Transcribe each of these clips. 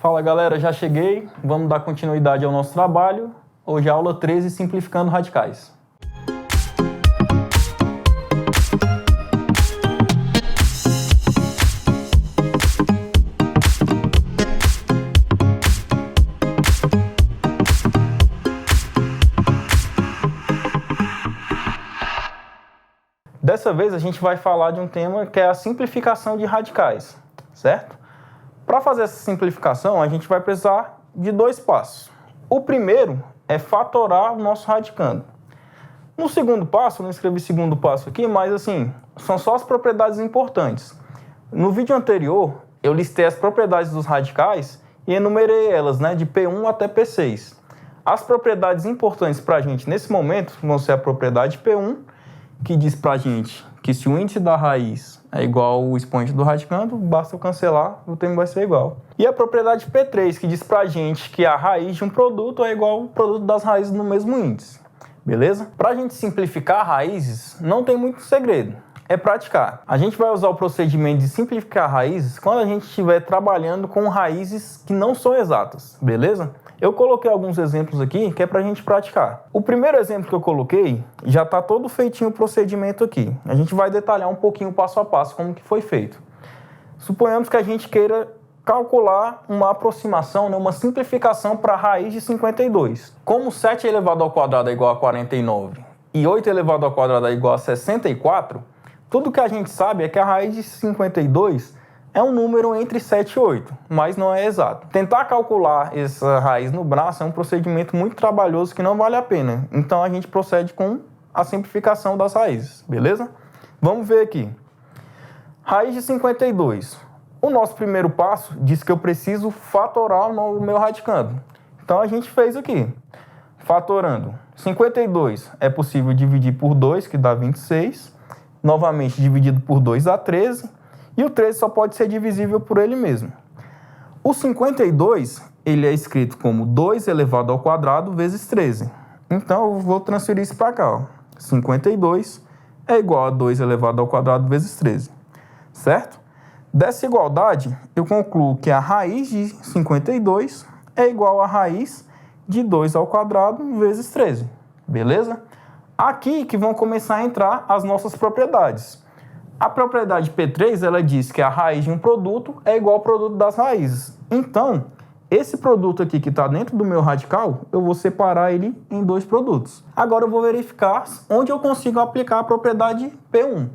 Fala galera, já cheguei, vamos dar continuidade ao nosso trabalho. Hoje é a aula 13, simplificando radicais. Dessa vez a gente vai falar de um tema que é a simplificação de radicais, certo? Para fazer essa simplificação, a gente vai precisar de dois passos. O primeiro é fatorar o nosso radicando. No segundo passo, eu não escrevi segundo passo aqui, mas assim, são só as propriedades importantes. No vídeo anterior, eu listei as propriedades dos radicais e enumerei elas, de P1 até P6. As propriedades importantes para a gente nesse momento vão ser a propriedade P1, que diz para a gente que se o índice da raiz é igual ao expoente do radicando, basta eu cancelar, o termo vai ser igual. E a propriedade P3, que diz pra gente que a raiz de um produto é igual ao produto das raízes no mesmo índice. Beleza? Pra gente simplificar raízes, não tem muito segredo. É praticar. A gente vai usar o procedimento de simplificar raízes quando a gente estiver trabalhando com raízes que não são exatas. Beleza? Eu coloquei alguns exemplos aqui que é pra gente praticar. O primeiro exemplo que eu coloquei, já tá todo feitinho o procedimento aqui. A gente vai detalhar um pouquinho passo a passo como que foi feito. Suponhamos que a gente queira calcular uma aproximação, uma simplificação para a raiz de 52. Como 7 elevado ao quadrado é igual a 49 e 8 elevado ao quadrado é igual a 64, tudo que a gente sabe é que a raiz de 52 é um número entre 7 e 8, mas não é exato. Tentar calcular essa raiz no braço é um procedimento muito trabalhoso que não vale a pena. Então a gente procede com a simplificação das raízes, beleza? Vamos ver aqui. Raiz de 52. O nosso primeiro passo diz que eu preciso fatorar o meu radicando. Então a gente fez aqui. Fatorando. 52 é possível dividir por 2, que dá 26. Novamente dividido por 2 dá 13. E o 13 só pode ser divisível por ele mesmo. O 52, ele é escrito como 2 elevado ao quadrado vezes 13. Então, eu vou transferir isso para cá. 52 é igual a 2 elevado ao quadrado vezes 13. Certo? Dessa igualdade, eu concluo que a raiz de 52 é igual a raiz de 2 ao quadrado vezes 13. Beleza? Aqui que vão começar a entrar as nossas propriedades. A propriedade P3, ela diz que a raiz de um produto é igual ao produto das raízes. Então, esse produto aqui que está dentro do meu radical, eu vou separar ele em dois produtos. Agora eu vou verificar onde eu consigo aplicar a propriedade P1.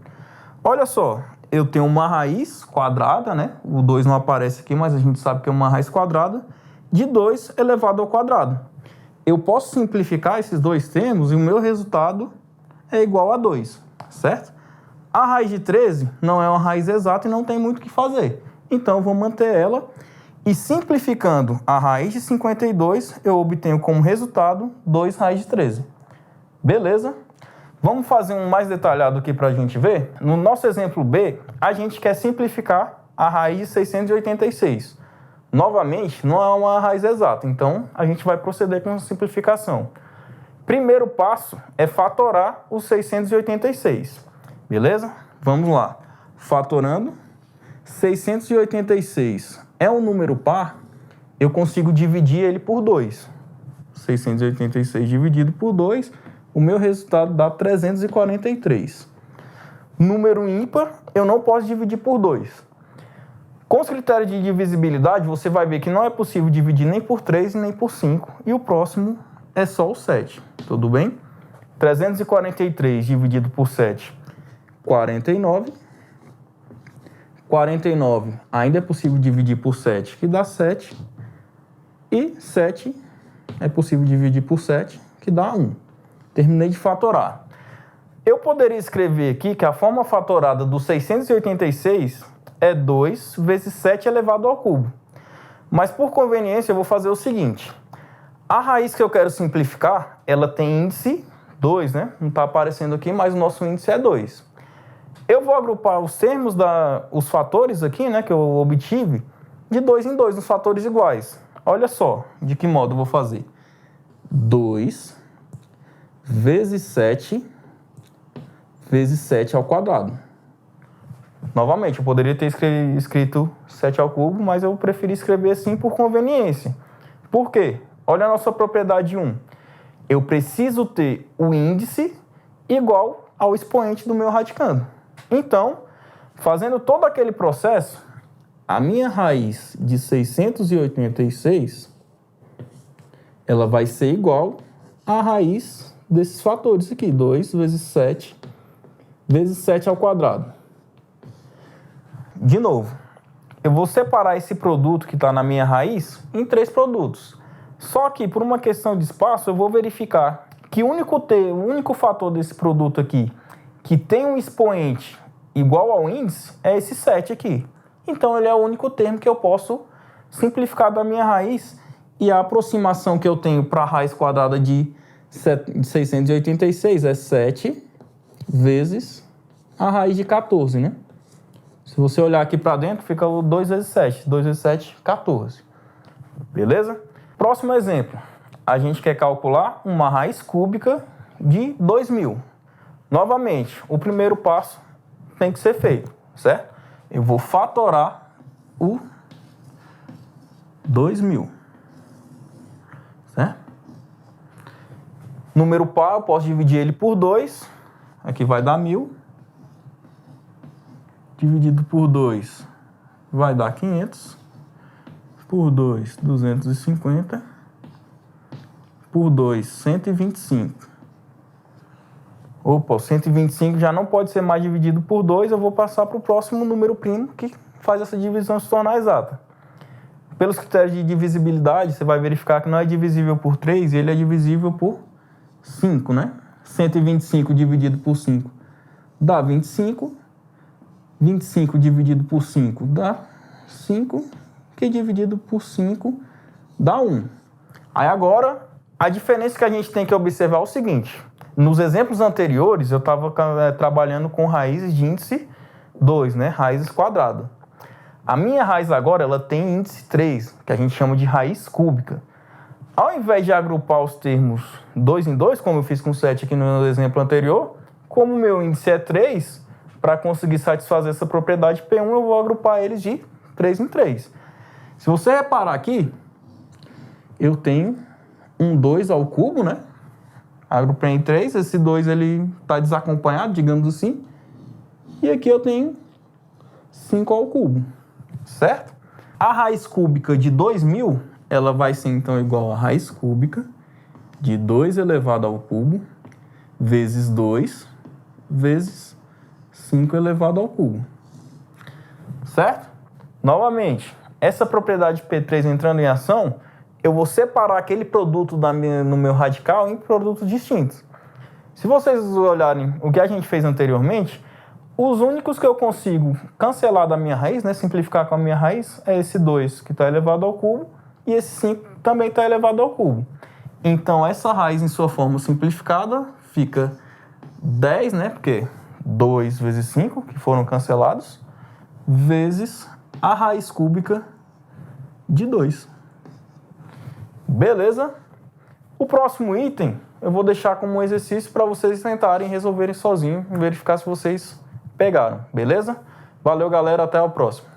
Olha só, eu tenho uma raiz quadrada, O 2 não aparece aqui, mas a gente sabe que é uma raiz quadrada, de 2 elevado ao quadrado. Eu posso simplificar esses dois termos e o meu resultado é igual a 2, certo? A raiz de 13 não é uma raiz exata e não tem muito o que fazer. Então, eu vou manter ela e simplificando a raiz de 52, eu obtenho como resultado 2 raiz de 13. Beleza? Vamos fazer um mais detalhado aqui para a gente ver? No nosso exemplo B, a gente quer simplificar a raiz de 686. Novamente, não é uma raiz exata, então a gente vai proceder com a simplificação. Primeiro passo é fatorar os 686. Beleza? Vamos lá. Fatorando. 686 é um número par, eu consigo dividir ele por 2. 686 dividido por 2, o meu resultado dá 343. Número ímpar, eu não posso dividir por 2. Com os critérios de divisibilidade, você vai ver que não é possível dividir nem por 3 e nem por 5. E o próximo é só o 7. Tudo bem? 343 dividido por 7, 49. 49 ainda é possível dividir por 7, que dá 7. E 7 é possível dividir por 7, que dá 1. Terminei de fatorar. Eu poderia escrever aqui que a forma fatorada do 686 é 2 vezes 7 elevado ao cubo. Mas por conveniência eu vou fazer o seguinte. A raiz que eu quero simplificar, ela tem índice 2, Não está aparecendo aqui, mas o nosso índice é 2. Eu vou agrupar os termos, os fatores aqui, que eu obtive, de 2 em 2, nos fatores iguais. Olha só de que modo eu vou fazer. 2 vezes 7 vezes 7 ao quadrado. Novamente, eu poderia ter escrito 7 ao cubo, mas eu preferi escrever assim por conveniência. Por quê? Olha a nossa propriedade 1. Eu preciso ter o índice igual ao expoente do meu radicando. Então, fazendo todo aquele processo, a minha raiz de 686, ela vai ser igual à raiz desses fatores aqui, 2 vezes 7 ao quadrado. De novo, eu vou separar esse produto que está na minha raiz em 3 produtos. Só que, por uma questão de espaço, eu vou verificar que o único fator desse produto aqui que tem um expoente igual ao índice é esse 7 aqui. Então, ele é o único termo que eu posso simplificar da minha raiz. E a aproximação que eu tenho para a raiz quadrada de 686 é 7 vezes a raiz de 14, né? Se você olhar aqui para dentro, fica o 2 vezes 7. 2 vezes 7, 14. Beleza? Próximo exemplo. A gente quer calcular uma raiz cúbica de 2000. Novamente, o primeiro passo tem que ser feito, certo? Eu vou fatorar o 2000. Certo? Número par, eu posso dividir ele por 2. Aqui vai dar 1000. Dividido por 2 vai dar 500. Por 2, 250. Por 2, 125. Opa, o 125 já não pode ser mais dividido por 2. Eu vou passar para o próximo número primo que faz essa divisão se tornar exata. Pelos critérios de divisibilidade, você vai verificar que não é divisível por 3, ele é divisível por 5, né? 125 dividido por 5 dá 25. 25 dividido por 5 dá 5, que dividido por 5 dá 1. Aí agora, a diferença que a gente tem que observar é o seguinte. Nos exemplos anteriores, eu estava trabalhando com raízes de índice 2, né? Raízes quadradas. A minha raiz agora ela tem índice 3, que a gente chama de raiz cúbica. Ao invés de agrupar os termos 2 em 2, como eu fiz com 7 aqui no exemplo anterior, como o meu índice é 3, para conseguir satisfazer essa propriedade P1, eu vou agrupar eles de 3 em 3. Se você reparar aqui, eu tenho um 2 ao cubo, né? Agrupei em 3, esse 2 ele está desacompanhado, digamos assim. E aqui eu tenho 5 ao cubo, certo? A raiz cúbica de 2000, ela vai ser então igual a raiz cúbica de 2 elevado ao cubo vezes 2 vezes 5 elevado ao cubo, certo? Novamente, essa propriedade P3 entrando em ação, eu vou separar aquele produto no meu radical em produtos distintos. Se vocês olharem o que a gente fez anteriormente, os únicos que eu consigo cancelar da minha raiz, né, simplificar com a minha raiz, é esse 2 que está elevado ao cubo e esse 5 também está elevado ao cubo. Então, essa raiz em sua forma simplificada fica 10, né, porque 2 vezes 5, que foram cancelados, vezes a raiz cúbica de 2. Beleza? O próximo item eu vou deixar como um exercício para vocês tentarem resolverem sozinhos e verificar se vocês pegaram. Beleza? Valeu, galera. Até o próximo.